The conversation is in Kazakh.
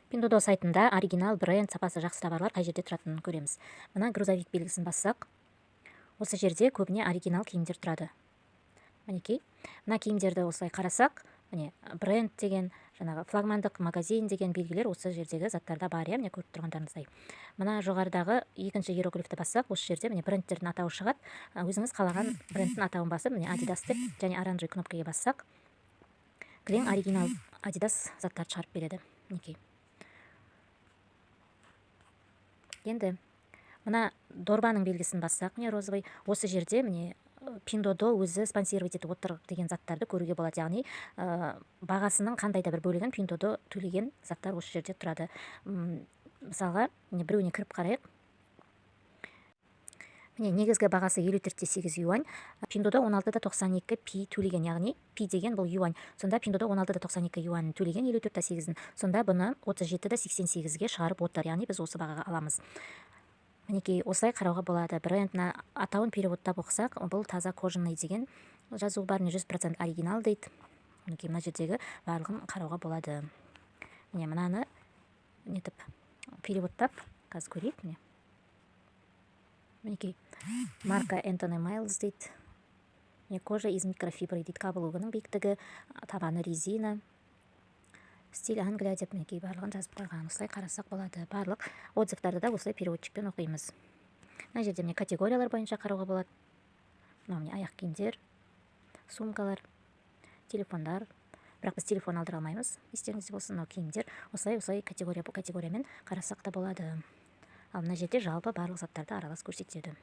Pinduoduo сайтында оригинал, бренд, сапасы жақсы товарлар қай жерде тұратынын көреміз. Мына грузовик белгісін бассақ, осы жерде көбіне оригинал киімдер тұрады. Мінекей, мына киімдерді осылай қарасақ, міне бренд деген, жаңағы флагмандық магазин деген белгілер осы жердегі заттарда бар, міне көріп тұрғандарыңыздай. Мына жоғарыдағы екінші иероглифті бассақ, осы жерде міне брендтердің атауы шығады. Өзіңіз қалаған брендтің атауын басып, міне Adidas деп, және оранжевый кнопкаға бассақ, кілең оригинал Adidas заттарды шығарып береді. Мінекей. Енді мына дорбаның белгісін бассақ, міне розовый, осы жерде міне Pinduoduo өзі спонсировать етіп отыр деген заттарды көруге болады. Яғни бағасының қандай да бір бөлігін Pinduoduo төлеген заттар осы жерде тұрады. Мысалға, біреуіне кіріп қарайық. Міне негізгі бағасы 54,8 юань. Pinduoduo 16,92 пи төлеген, яғни пи деген бұл юань. Сонда Pinduoduo 16,92 юань төлеген 54,8-ін. Сонда бұны 37,88-ге шығарып отыр. Яғни біз осы бағаға аламыз. Мінекей, осылай қарауға болады. Брендна атауын переводтап оқысақ, бұл таза кожаный деген жазу бар, 100% оригинал дейді. Мінекей, мына жердегі барлығын қарауға болады. Міне мынаны нетіп переводтап қазір көрейік. Мінекей, марка Anthony Miles дейді. Кожа из микрофибры дейді. Каблугының биіктігі, табаны резина. Стиль Англия деп мінекей барлығын жазып қойған. Осылай қарасақ болады. Барлық отзывтарды да осылай переводчикпен оқимыз. Мына жерде міне категориялар бойынша қарауға болады. Міне аяқ киімдер, сумкалар, телефондар. Бірақ біз телефон алдыра алмаймыз. Естеріңізде болсын, мынау киімдер. Осылай категория бұл категориямен қарасақ та болады. Ал мына жерде жалпы барлық заттарды аралас көрсетеді.